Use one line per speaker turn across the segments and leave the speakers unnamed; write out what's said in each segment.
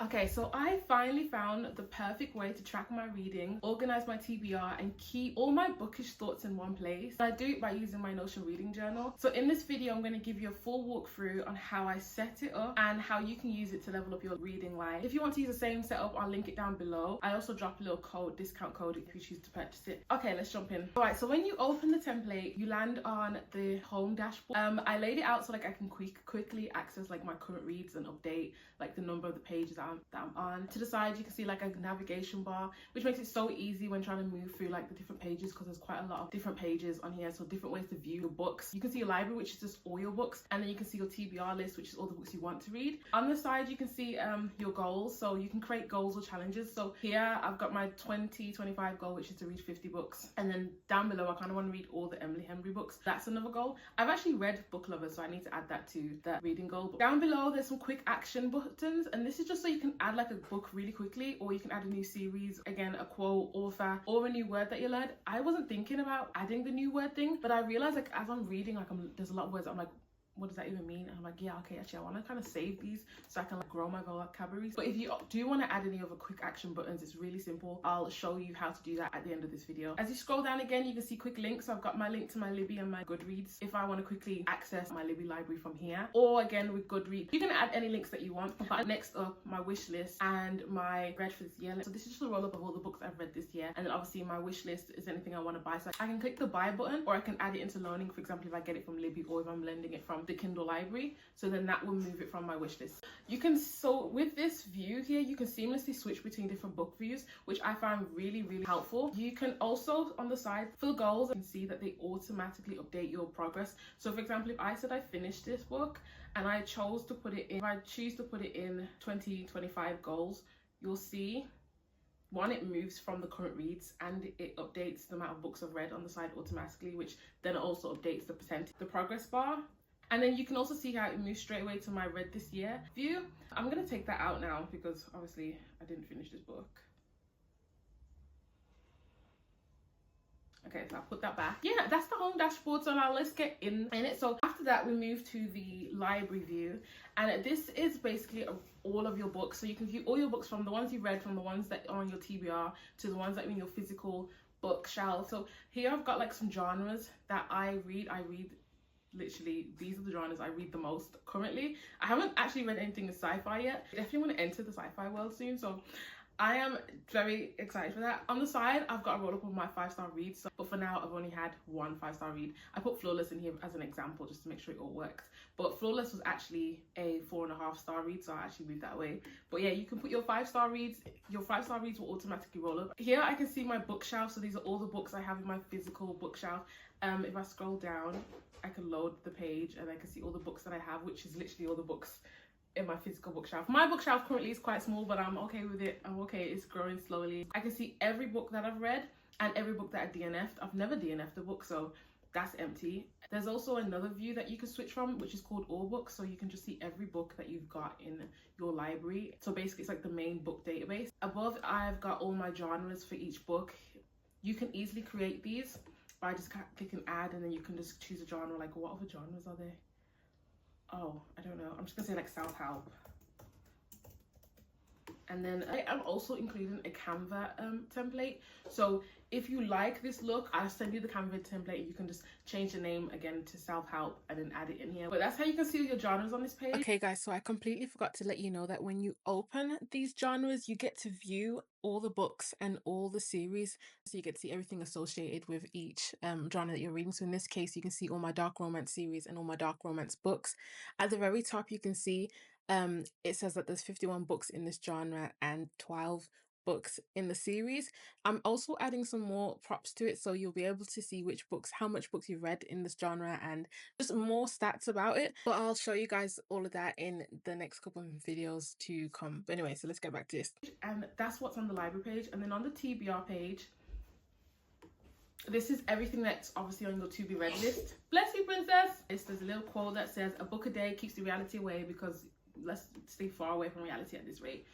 Okay, so I finally found the perfect way to track my reading, organize my TBR, and keep all my bookish thoughts in one place. I do it by using my Notion reading journal. So in this video, I'm going to give you a full walkthrough on how I set it up and how you can use it to level up your reading life. If you want to use the same setup, I'll link it down below. I also drop a little discount code if you choose to purchase it. Okay, let's jump in. All right, so when you open the template, you land on the home dashboard. I laid it out so like I can quickly access like my current reads and update like the number of the pages that I'm on. To the side, you can see like a navigation bar, which makes it so easy when trying to move through like the different pages, because there's quite a lot of different pages on here, so different ways to view your books. You can see your library, which is just all your books, and then you can see your TBR list, which is all the books you want to read. On the side, you can see your goals, so you can create goals or challenges. So here I've got my 2025 goal, which is to read 50 books, and then down below I kind of want to read all the Emily Henry books. That's another goal. I've actually read Book Lovers, so I need to add that to that reading goal. But down below there's some quick action buttons, and this is just so you can add like a book really quickly, or you can add a new series, again a quote, author, or a new word that you learned. I wasn't thinking about adding the new word thing, but I realized like as I'm reading, like there's a lot of words that I'm like, what does that even mean? And I'm like, yeah, okay, actually I want to kind of save these so I can like grow my vocabulary. But if you do want to add any other quick action buttons, it's really simple. I'll show you how to do that at the end of this video. As you scroll down again, you can see quick links. So I've got my link to my Libby and my Goodreads if I want to quickly access my Libby library from here, or again with Goodreads you can add any links that you want. But next up, my wish list and my read for this year. So this is just a roll up of all the books I've read this year, and then obviously my wish list is anything I want to buy. So I can click the buy button, or I can add it into loaning, for example if I get it from Libby, or if I'm lending it from the Kindle library. So then that will move it from my wish list. You can, so with this view here, you can seamlessly switch between different book views, which I found really helpful. You can also on the side for goals, you can see that they automatically update your progress. So for example, if I said I finished this book and I chose to put it in, if I choose to put it in 2025 goals, you'll see one, it moves from the current reads, and it updates the amount of books I've read on the side automatically, which then also updates the percentage, the progress bar. And then you can also see how it moves straight away to my read this year view. I'm going to take that out now because obviously I didn't finish this book. Okay, so I'll put that back. Yeah, that's the home dashboard. So now let's get in it. So after that, we move to the library view. And this is basically all of your books. So you can view all your books, from the ones you read, from the ones that are on your TBR, to the ones that are in your physical bookshelf. So here I've got like some genres that I read. Literally, these are the genres I read the most currently. I haven't actually read anything in sci-fi yet. I definitely want to enter the sci-fi world soon, so I am very excited for that. On the side, I've got a roll up of my 5-star reads, but for now I've only had one 5-star read. I put Flawless in here as an example just to make sure it all worked, but Flawless was actually a 4.5-star read, so I actually moved that away. But yeah, you can put your 5-star reads. Your 5-star reads will automatically roll up. Here I can see my bookshelf, so these are all the books I have in my physical bookshelf. If I scroll down, I can load the page and I can see all the books that I have, which is literally all the books in my physical bookshelf. My bookshelf currently is quite small, but I'm okay with it. I'm okay, it's growing slowly. I can see every book that I've read and every book that I DNF'd. I've never DNF'd a book, so that's empty. There's also another view that you can switch from, which is called all books, so you can just see every book that you've got in your library. So basically it's like the main book database. Above, I've got all my genres for each book. You can easily create these by just clicking add, and then you can just choose a genre. Like, what other genres are there? Oh, I don't know. I'm just gonna say like self-help. And then I'm also including a Canva template. So if you like this look, I'll send you the Canva template. You can just change the name again to self-help and then add it in here. But that's how you can see your genres on this page. Okay guys, so I completely forgot to let you know that when you open these genres, you get to view all the books and all the series. So you get to see everything associated with each genre that you're reading. So in this case, you can see all my dark romance series and all my dark romance books. At the very top, you can see it says that there's 51 books in this genre and 12 books in the series. I'm also adding some more props to it, so you'll be able to see which books, how much books you've read in this genre, and just more stats about it. But I'll show you guys all of that in the next couple of videos to come. But anyway, so let's get back to this. And that's what's on the library page. And then on the TBR page, this is everything that's obviously on your to be read list. Bless you, princess. There's a little quote that says, "A book a day keeps the reality away," because let's stay far away from reality at this rate.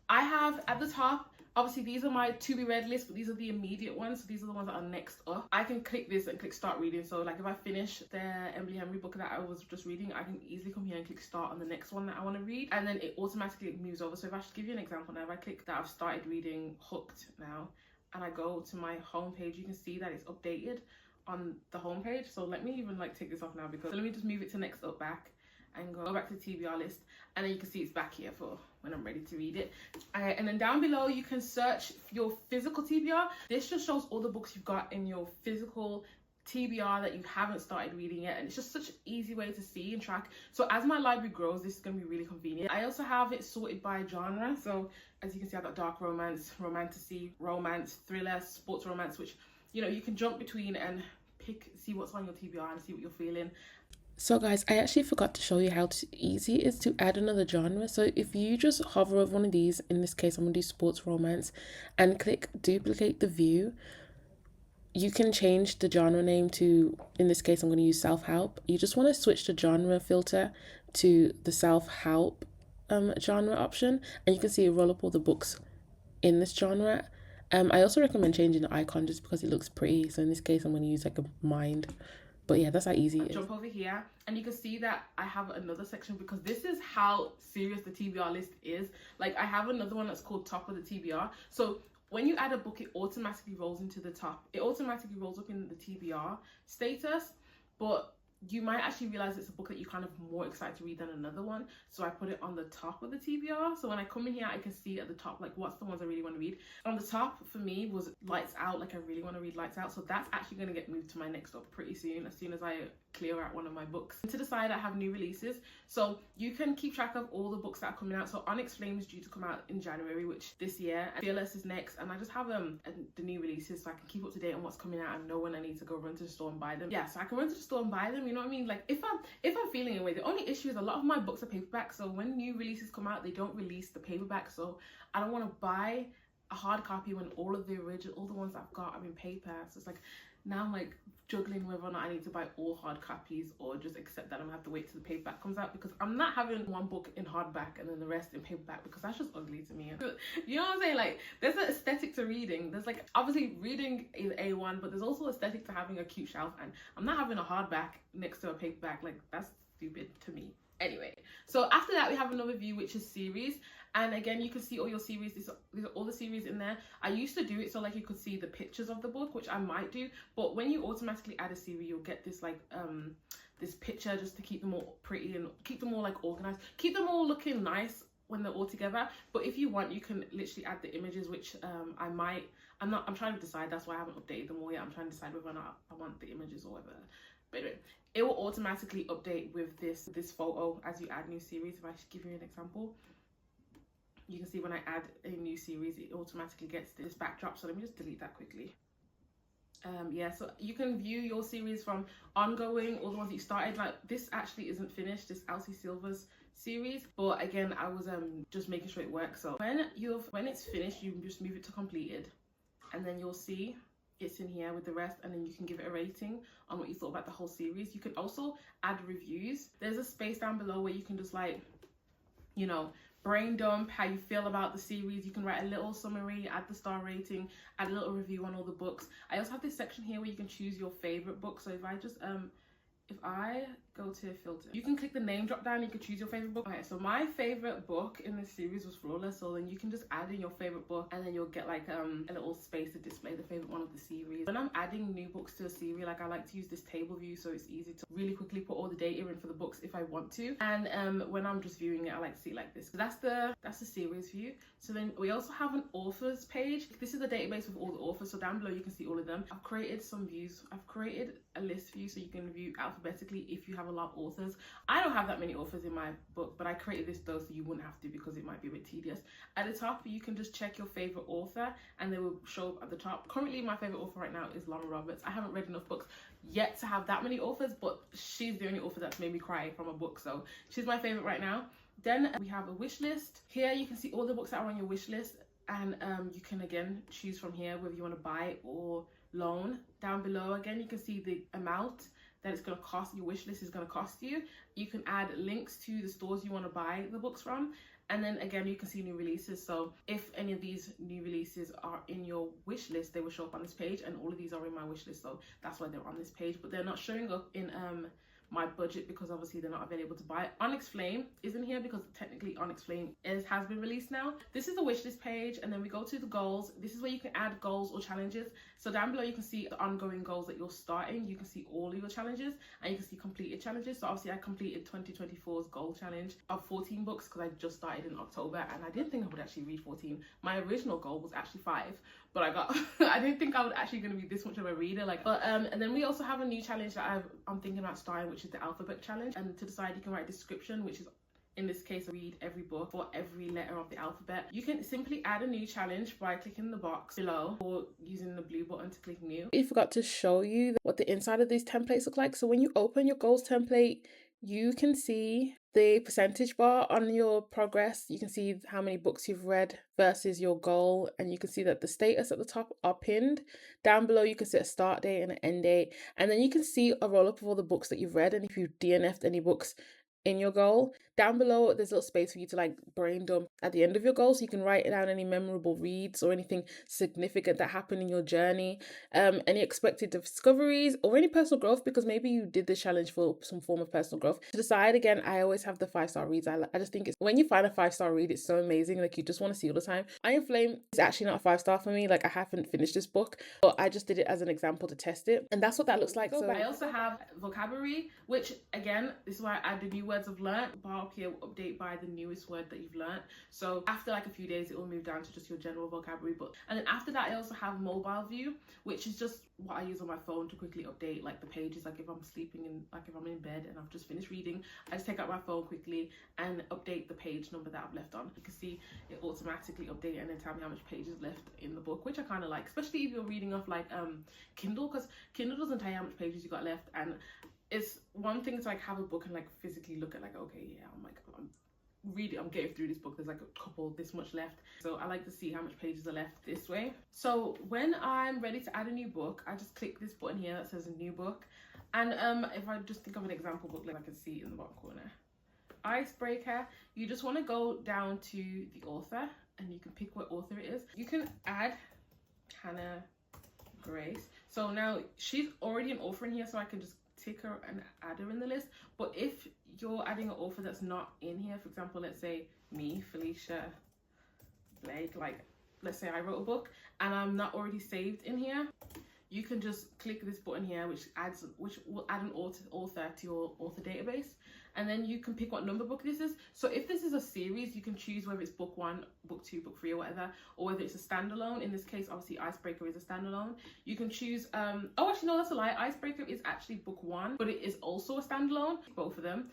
I have at the top, obviously these are my to be read list, but these are the immediate ones. So these are the ones that are next up. I can click this and click start reading. So like if I finish the Emily Henry book that I was just reading, I can easily come here and click start on the next one that I want to read, and then it automatically moves over. So if I should give you an example now, if I click that I've started reading Hooked now, and I go to my home page, you can see that it's updated on the home page. So let me even like take this off now, because let me just move it to next up back and go back to the TBR list, and then you can see it's back here for when I'm ready to read it. And then down below you can search your physical TBR. This just shows all the books you've got in your physical TBR that you haven't started reading yet, and it's just such an easy way to see and track. So as my library grows, this is going to be really convenient. I also have it sorted by genre. So as you can see, I've got dark romance, romantasy, romance, thriller, sports romance, which, you know, you can jump between and pick, see what's on your TBR and see what you're feeling.
So guys, I actually forgot to show you how easy it is to add another genre. So if you just hover over one of these, in this case I'm going to do sports romance, and click duplicate the view, you can change the genre name to, in this case I'm going to use self-help. You just want to switch the genre filter to the self-help genre option, and you can see it roll up all the books in this genre. I also recommend changing the icon just because it looks pretty. So in this case I'm going to use like a mind. But yeah, that's how easy it is.
Jump over here and you can see that I have another section, because this is how serious the TBR list is. Like I have another one that's called top of the TBR. So when you add a book, it automatically rolls into the top. It automatically rolls up in the TBR status, but you might actually realize it's a book that you're kind of more excited to read than another one. So I put it on the top of the TBR. So when I come in here, I can see at the top, like what's the ones I really want to read. On the top for me was Lights Out. Like I really want to read Lights Out. So that's actually going to get moved to my next up pretty soon, as I clear out one of my books. And to the side, I have new releases. So you can keep track of all the books that are coming out. So Unexplained is due to come out in January, which this year. Fearless is next. And I just have the new releases so I can keep up to date on what's coming out and know when I need to go run to the store and buy them. Yeah, so I can run to the store and buy them, you know what I mean? Like if I'm feeling it away, the only issue is a lot of my books are paperback. So when new releases come out, they don't release the paperback. So I don't want to buy a hard copy when all the ones I've got are in paper. So it's like, now I'm like juggling whether or not I need to buy all hard copies or just accept that I'm gonna have to wait till the paperback comes out, because I'm not having one book in hardback and then the rest in paperback, because that's just ugly to me. You know what I'm saying? Like there's an aesthetic to reading. There's like, obviously reading is A1, but there's also aesthetic to having a cute shelf, and I'm not having a hardback next to a paperback. Like that's stupid to me. Anyway, so after that we have another view, which is series, and again you can see all your series. These are all the series in there. I used to do it so like you could see the pictures of the book, which I might do, but when you automatically add a series, you'll get this like this picture just to keep them all pretty and keep them all like organized, keep them all looking nice when they're all together. But if you want, you can literally add the images, which I'm trying to decide. That's why I haven't updated them all yet. I'm trying to decide whether or not I want the images or whatever. But anyway, it will automatically update with this photo as you add new series. If I should give you an example, you can see when I add a new series, it automatically gets this backdrop. So let me just delete that quickly. Yeah, so you can view your series from ongoing or the ones that you started. Like this actually isn't finished, this Elsie Silver's series, but again I was just making sure it works. So when it's finished, you just move it to completed, and then you'll see it's in here with the rest, and then you can give it a rating on what you thought about the whole series. You can also add reviews. There's a space down below where you can just like, you know, brain dump how you feel about the series. You can write a little summary, add the star rating, add a little review on all the books. I also have this section here where you can choose your favorite book. So if I go to filter, you can click the name drop down, you can choose your favorite book. Okay, so my favorite book in this series was Flawless, so then you can just add in your favorite book, and then you'll get like a little space to display the favorite one of the series. When I'm adding new books to a series, like I like to use this table view, so it's easy to really quickly put all the data in for the books if I want to. And when I'm just viewing it, I like to see it like this. So that's the series view. So then we also have an authors page. This is a database with all the authors, so down below you can see all of them. I've created some views. I've created a list view so you can view alphabetically if you have a lot of authors. I don't have that many authors in my book, but I created this though so you wouldn't have to, because it might be a bit tedious. At the top you can just check your favorite author and they will show up at the top. Currently my favorite author right now is Lauren Roberts. I haven't read enough books yet to have that many authors, but she's the only author that's made me cry from a book, so she's my favorite right now. Then we have a wish list. Here you can see all the books that are on your wish list, and you can again choose from here whether you want to buy or loan. Down below again you can see the amount that it's going to cost, your wish list is going to cost you. You can add links to the stores you want to buy the books from, And then again, you can see new releases. So if any of these new releases are in your wish list, they will show up on this page, and all of these are in my wish list, so that's why they're on this page. But they're not showing up in my budget because obviously they're not available to buy. Onyx Flame isn't here because technically Onyx Flame has been released now. This is the wishlist page, and then we go to the goals. This is where you can add goals or challenges. So down below you can see the ongoing goals that you're starting. You can see all of your challenges, and you can see completed challenges. So obviously I completed 2024's goal challenge of 14 books because I just started in October, and I didn't think I would actually read 14. My original goal was actually 5, but I didn't think I was actually going to be this much of a reader. And then we also have a new challenge that I'm thinking about starting, which is the alphabet challenge. And to decide, you can write a description, which is, in this case, read every book for every letter of the alphabet. You can simply add a new challenge by clicking the box below or using the blue button to click new.
I forgot to show you what the inside of these templates look like. So when you open your goals template, you can see the percentage bar on your progress. You can see how many books you've read versus your goal, and you can see that the status at the top are pinned. Down below you can set a start date and an end date, and then you can see a roll up of all the books that you've read, and if you've DNF'd any books in your goal. Down below there's a little space for you to like brain dump at the end of your goal, so you can write down any memorable reads or anything significant that happened in your journey, any expected discoveries or any personal growth, because maybe you did this challenge for some form of personal growth. To decide, again, I always have the 5-star reads. I just think it's when you find a 5-star read, it's so amazing, like you just want to see all the time. Iron Flame is actually not a 5-star for me. Like I haven't finished this book, but I just did it as an example to test it, and that's what that looks like.
So I also have vocabulary, which again, this is why I add the new words I've learned. Bar up here will update by the newest word that you've learned. So after like a few days, it will move down to just your general vocabulary book. And then after that, I also have mobile view, which is just what I use on my phone to quickly update like the pages. Like if I'm sleeping and like if I'm in bed and I've just finished reading, I just take out my phone quickly and update the page number that I've left on. You can see it automatically update and then tell me how much pages left in the book, which I kind of like, especially if you're reading off like Kindle, because Kindle doesn't tell you how much pages you got left. And it's one thing to like have a book and like physically look at like, okay, yeah, I'm getting through this book, there's like a couple this much left. So I like to see how much pages are left this way. So when I'm ready to add a new book, I just click this button here that says a new book. And if I just think of an example book, like I can see in the bottom corner, Icebreaker, you just want to go down to the author and you can pick what author it is. You can add Hannah Grace. So now she's already an author in here, so I can just tick her and add her in the list. But if you're adding an author that's not in here, for example, let's say me, Felicia Blake, like let's say I wrote a book and I'm not already saved in here, you can just click this button here, which will add an author to your author database, and then you can pick what number book this is. So if this is a series, you can choose whether it's book 1, book 2, book 3 or whatever, or whether it's a standalone. In this case, obviously Icebreaker is a standalone. You can choose oh actually no, that's a lie, Icebreaker is actually book 1, but it is also a standalone, both of them.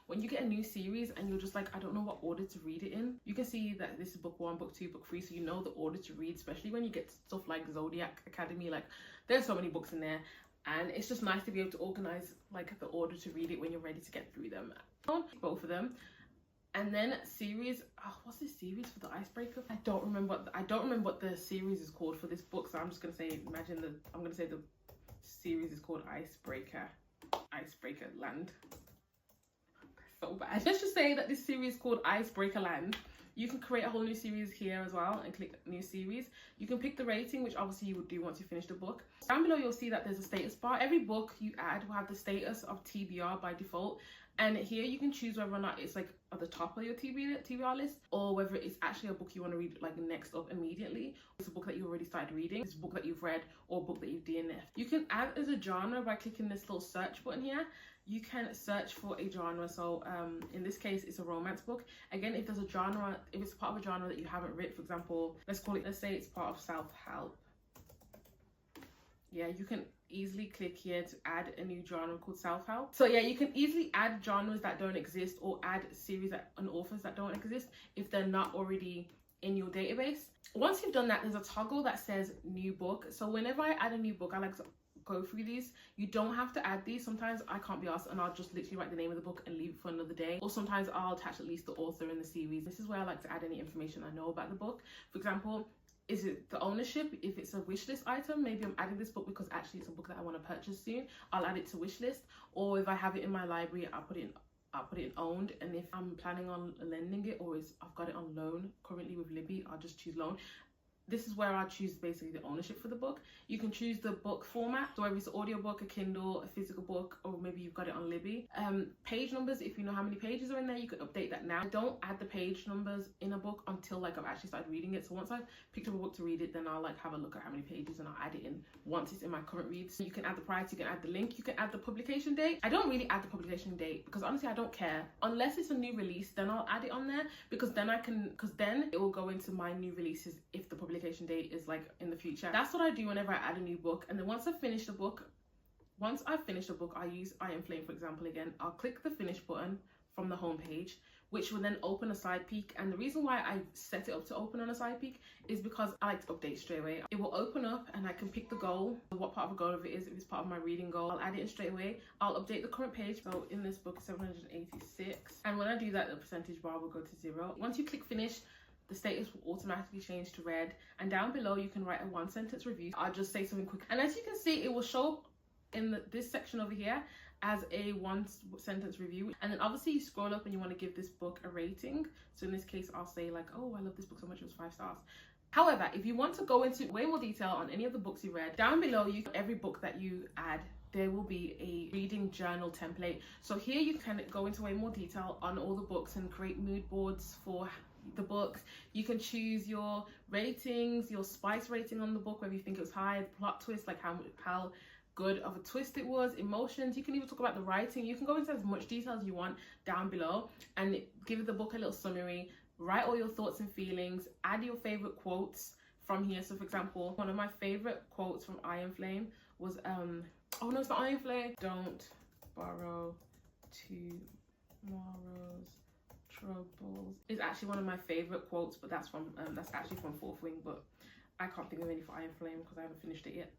When you get a new series and you're just like, I don't know what order to read it in, you can see that this is book 1, book 2, book 3, so you know the order to read, especially when you get stuff like Zodiac Academy. Like there's so many books in there, and it's just nice to be able to organize like the order to read it when you're ready to get through them. Both of them. And then series, what's this series for the Icebreaker? I don't remember what the series is called for this book, so I'm just gonna say, I'm gonna say the series is called Icebreaker Land. So bad. Let's just say that this series is called Icebreaker Land. You can create a whole new series here as well and click new series. You can pick the rating, which obviously you would do once you finish the book. Down below you'll see that there's a status bar. Every book you add will have the status of TBR by default, and here you can choose whether or not it's like at the top of your TBR list, or whether it's actually a book you want to read like next up immediately. It's a book that you already started reading, it's a book that you've read, or a book that you've DNF'd. You can add as a genre by clicking this little search button here. You can search for a genre. So in this case it's a romance book. Again, if there's a genre, if it's part of a genre that you haven't read, for example, let's say it's part of self-help, yeah, you can easily click here to add a new genre called self-help. So yeah, you can easily add genres that don't exist, or add series and authors that don't exist if they're not already in your database. Once you've done that, there's a toggle that says new book. So whenever I add a new book, I like to go through these. You don't have to add these. Sometimes I can't be asked and I'll just literally write the name of the book and leave it for another day, or sometimes I'll attach at least the author and the series. This is where I like to add any information I know about the book. For example, is it the ownership? If it's a wish list item, maybe I'm adding this book because actually it's a book that I want to purchase soon, I'll add it to wish list. Or if I have it in my library, I'll I'll put it in owned, and if I'm planning on lending it or I've got it on loan currently with Libby, I'll just choose loan. This is where I choose basically the ownership for the book. You can choose the book format, so whether it's an audiobook, a Kindle, a physical book, or maybe you've got it on Libby. Page numbers, if you know how many pages are in there, you can update that now. I don't add the page numbers in a book until like I've actually started reading it. So once I've picked up a book to read it, then I'll like have a look at how many pages and I'll add it in once it's in my current reads. You can add the price, you can add the link, you can add the publication date. I don't really add the publication date because honestly I don't care. Unless it's a new release, then I'll add it on there, because then then it will go into my new releases if the publication date is like in the future. That's what I do whenever I add a new book. And then once I've finished the book, I use Iron Flame for example again. I'll click the finish button from the home page, which will then open a side peek. And the reason why I set it up to open on a side peek is because I like to update straight away. It will open up and I can pick the goal, what part of a goal of it is. If it's part of my reading goal, I'll add it in straight away. I'll update the current page. So in this book, 786. And when I do that, the percentage bar will go to 0. Once you click finish, the status will automatically change to read, and down below you can write a 1-sentence review. I'll just say something quick, and as you can see, it will show up in this section over here as a 1-sentence review. And then obviously you scroll up and you want to give this book a rating. So in this case, I'll say like, oh, I love this book so much, it was 5 stars. However, if you want to go into way more detail on any of the books you read, down below every book that you add, there will be a reading journal template. So here you can go into way more detail on all the books and create mood boards for the books. You can choose your ratings, your spice rating on the book, whether you think it was high, plot twist, like how good of a twist it was, emotions. You can even talk about the writing. You can go into as much detail as you want down below and give the book a little summary. Write all your thoughts and feelings, add your favorite quotes from here. So for example, one of my favorite quotes from Iron Flame was oh no, it's not Iron Flame. Don't borrow tomorrow's troubles. It's actually one of my favorite quotes, but that's actually from Fourth Wing, but I can't think of any for Iron Flame because I haven't finished it yet.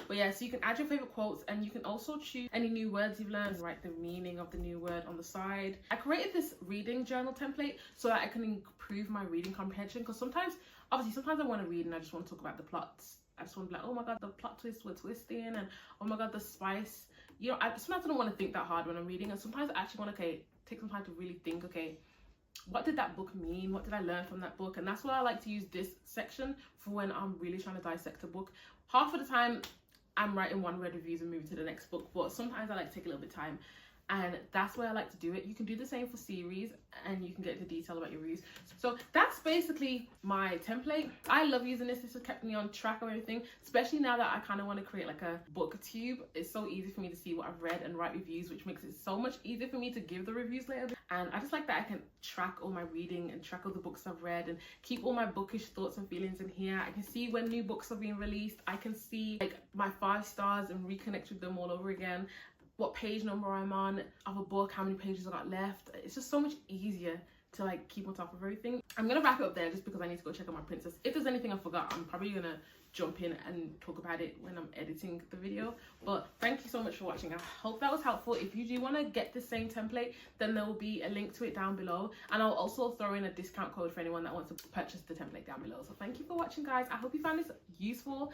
But yeah, so you can add your favorite quotes, and you can also choose any new words you've learned, write the meaning of the new word on the side. I created this reading journal template so that I can improve my reading comprehension, because sometimes I want to read and I just want to talk about the plots. I just want to be like, oh my god, the plot twists were twisting, and oh my god, the spice. You know, sometimes I don't want to think that hard when I'm reading, and sometimes I actually want to take some time to really think, okay, what did that book mean? What did I learn from that book? And that's why I like to use this section for when I'm really trying to dissect a book. Half of the time I'm writing one-word reviews and moving to the next book, but sometimes I like to take a little bit of time, and that's where I like to do it. You can do the same for series, and you can get into detail about your reviews. So that's basically my template. I love using this. This has kept me on track of everything, especially now that I kind of want to create like a booktube. It's so easy for me to see what I've read and write reviews, which makes it so much easier for me to give the reviews later. And I just like that I can track all my reading and track all the books I've read and keep all my bookish thoughts and feelings in here. I can see when new books are being released. I can see like my 5 stars and reconnect with them all over again. What page number I'm on of a book, how many pages I got left. It's just so much easier to like keep on top of everything. I'm gonna wrap it up there just because I need to go check on my princess. If there's anything I forgot, I'm probably gonna jump in and talk about it when I'm editing the video. But thank you so much for watching. I hope that was helpful. If you do want to get the same template, then there will be a link to it down below, and I'll also throw in a discount code for anyone that wants to purchase the template down below. So thank you for watching, guys. I hope you found this useful.